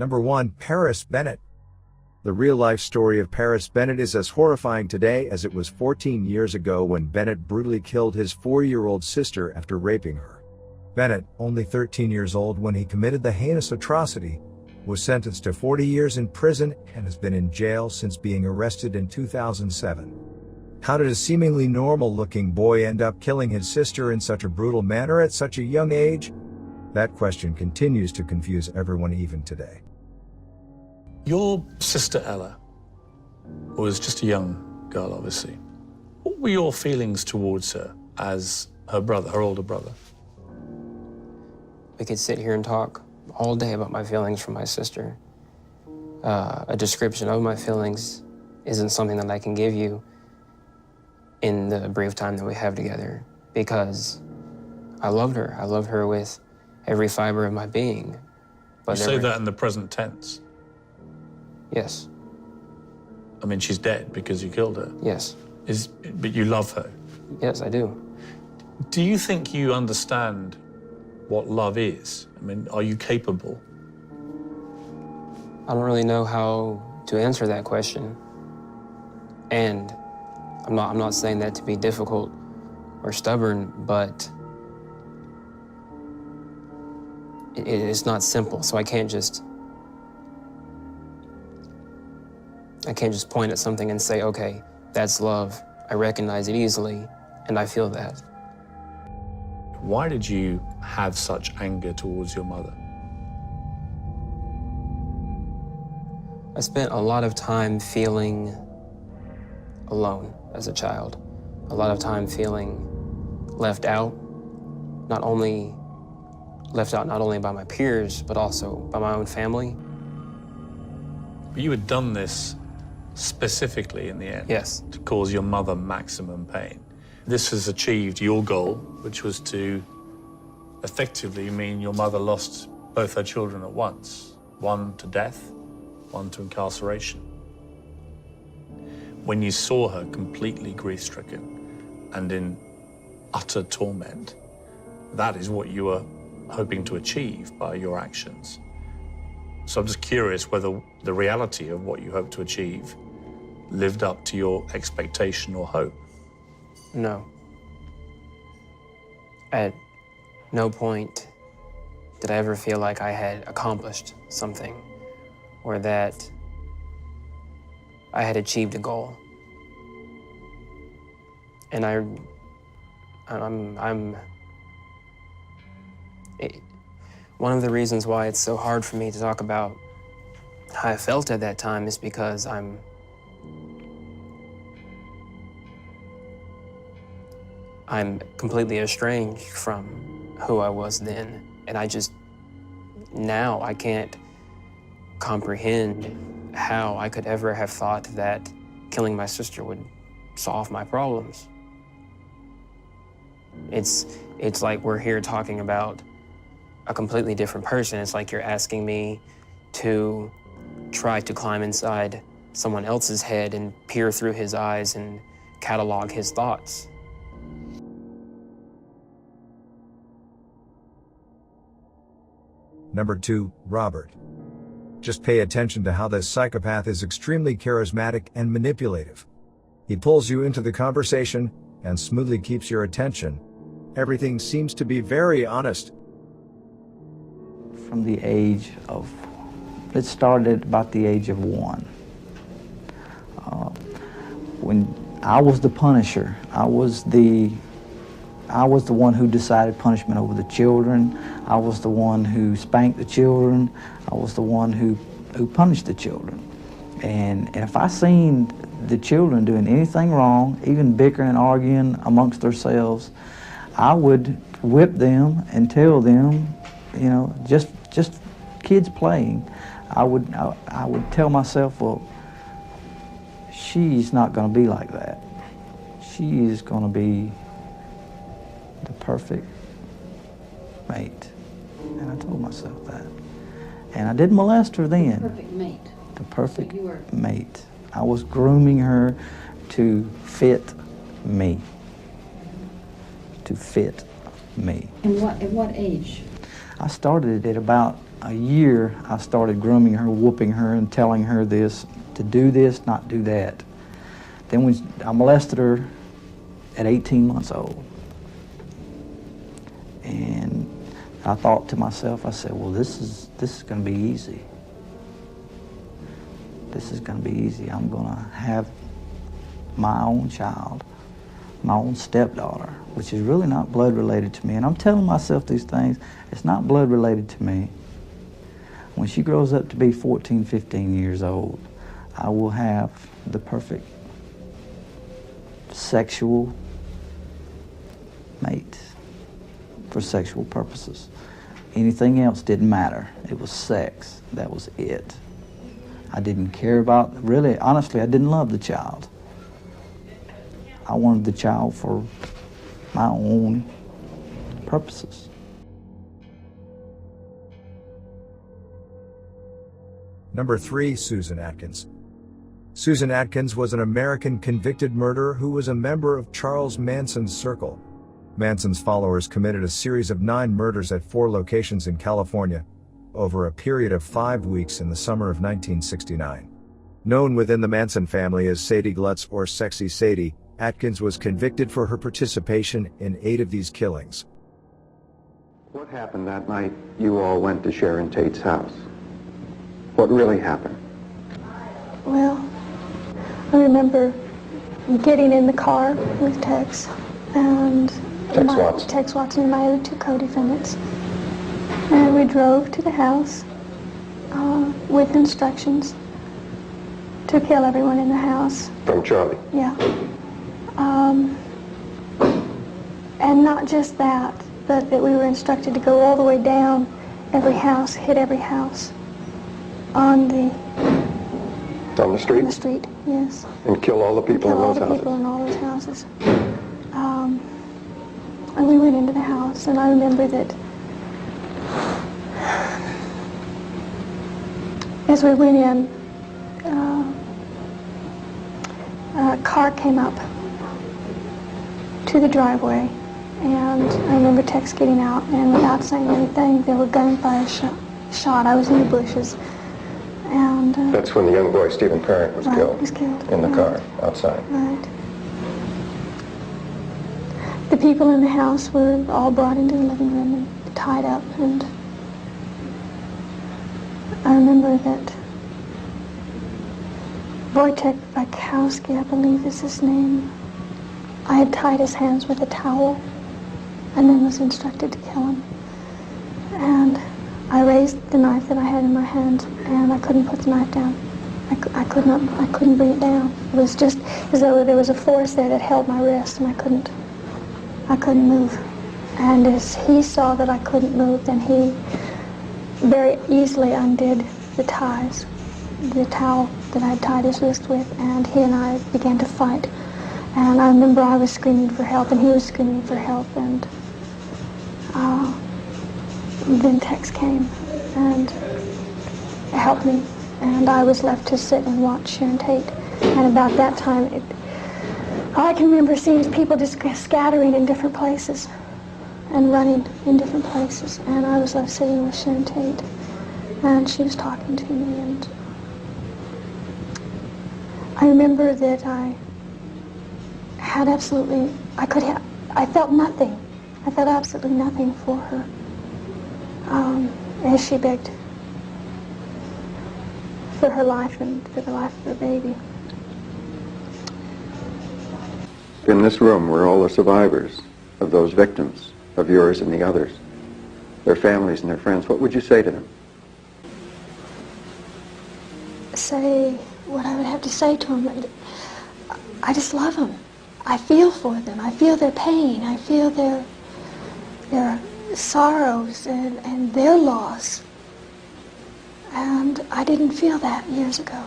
Number 1. Paris Bennett. The real-life story of Paris Bennett is as horrifying today as it was 14 years ago when Bennett brutally killed his 4-year-old sister after raping her. Bennett, only 13 years old when he committed the heinous atrocity, was sentenced to 40 years in prison and has been in jail since being arrested in 2007. How did a seemingly normal-looking boy end up killing his sister in such a brutal manner at such a young age? That question continues to confuse everyone even today. Your sister Ella was just a young girl, obviously. What were your feelings towards her as her brother, her older brother? We could sit here and talk all day about my feelings for my sister. A description of my feelings isn't something that I can give you in the brief time that we have together, because I loved her. I loved her with every fiber of my being. But you say that in the present tense? Yes. I mean, she's dead because you killed her? Yes. But you love her? Yes, I do. Do you think you understand what love is? I mean, are you capable? I don't really know how to answer that question. And I'm not saying that to be difficult or stubborn, but it's not simple, so I can't just point at something and say, okay, that's love. I recognize it easily, and I feel that. Why did you have such anger towards your mother? I spent a lot of time feeling alone as a child. A lot of time feeling left out, not only by my peers, but also by my own family. But you had done this specifically in the end? Yes. To cause your mother maximum pain. This has achieved your goal, which was to effectively mean your mother lost both her children at once. One to death, one to incarceration. When you saw her completely grief-stricken and in utter torment, that is what you were hoping to achieve by your actions. So I'm just curious whether the reality of what you hope to achieve lived up to your expectation or hope. No. At no point did I ever feel like I had accomplished something or that I had achieved a goal. And one of the reasons why it's so hard for me to talk about how I felt at that time is because I'm completely estranged from who I was then. And now I can't comprehend how I could ever have thought that killing my sister would solve my problems. It's like we're here talking about a completely different person. It's like you're asking me to try to climb inside someone else's head and peer through his eyes and catalog his thoughts. Number 2, Robert. Just pay attention to how this psychopath is extremely charismatic and manipulative. He pulls you into the conversation and smoothly keeps your attention. Everything seems to be very honest. From the age of, it started about the age of 1. When I was the punisher, I was the one who decided punishment over the children. I was the one who spanked the children. I was the one who punished the children. And if I seen the children doing anything wrong, even bickering and arguing amongst themselves, I would whip them and tell them, you know, just kids playing. I would tell myself, well, she's not going to be like that. She is going to be the perfect mate. And I told myself that. And I didn't molest her then. The perfect mate. The perfect mate. I was grooming her to fit me. To fit me. At what age? I started it at about a year, I started grooming her, whooping her, and telling her this, to do this, not do that. Then when I molested her at 18 months old. And I thought to myself, I said, well, this is going to be easy. This is going to be easy. I'm going to have my own child, my own stepdaughter, which is really not blood related to me. And I'm telling myself these things, it's not blood related to me. When she grows up to be 14, 15 years old, I will have the perfect sexual mate for sexual purposes. Anything else didn't matter. It was sex. That was it. I didn't care about, really, honestly, I didn't love the child. I wanted the child for my own purposes. Number 3, Susan Atkins. Susan Atkins was an American convicted murderer who was a member of Charles Manson's circle. Manson's followers committed a series of 9 murders at 4 locations in California over a period of 5 weeks in the summer of 1969. Known within the Manson family as Sadie Glutz or Sexy Sadie, Atkins was convicted for her participation in 8 of these killings. What happened that night you all went to Sharon Tate's house? What really happened? Well, I remember getting in the car with Tex and Tex Watson and my other 2 co-defendants. And we drove to the house with instructions to kill everyone in the house. From Charlie? Yeah. And not just that, but that we were instructed to go all the way down every house, hit every house on the street? On the street, yes. And kill all the people in those houses? Kill all the people in all those houses. And we went into the house, and I remember that as we went in, a car came up to the driveway, and I remember Tex getting out, and without saying anything, there were gunfire shot. I was in the bushes, and that's when the young boy Stephen Parent was killed. He was killed in the car outside. Right. The people in the house were all brought into the living room and tied up, and I remember that Wojtek Wachowski, I believe is his name, I had tied his hands with a towel and then was instructed to kill him. And I raised the knife that I had in my hand, and I couldn't put the knife down. I couldn't bring it down. It was just as though there was a force there that held my wrist, and I couldn't move. And as he saw that I couldn't move, then he very easily undid the ties, the towel that I had tied his wrist with, and he and I began to fight. And I remember I was screaming for help, and he was screaming for help, and then Tex came and helped me, and I was left to sit and watch Sharon Tate. And about that time, all I can remember seeing people just scattering in different places and running in different places, and I was left sitting with Sharon Tate, and she was talking to me, and I remember that I had absolutely, I felt nothing. I felt absolutely nothing for her as she begged for her life and for the life of her baby. In this room were all the survivors of those victims, of yours and the others, their families and their friends. What would you say to them? Say what I would have to say to them. I just love them. I feel for them. I feel their pain. I feel their sorrows and their loss. And I didn't feel that years ago.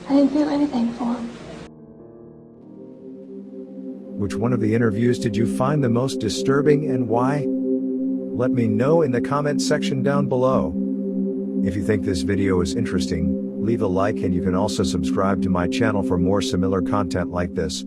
I didn't feel anything for them. Which one of the interviews did you find the most disturbing and why? Let me know in the comment section down below. If you think this video is interesting, leave a like, and you can also subscribe to my channel for more similar content like this.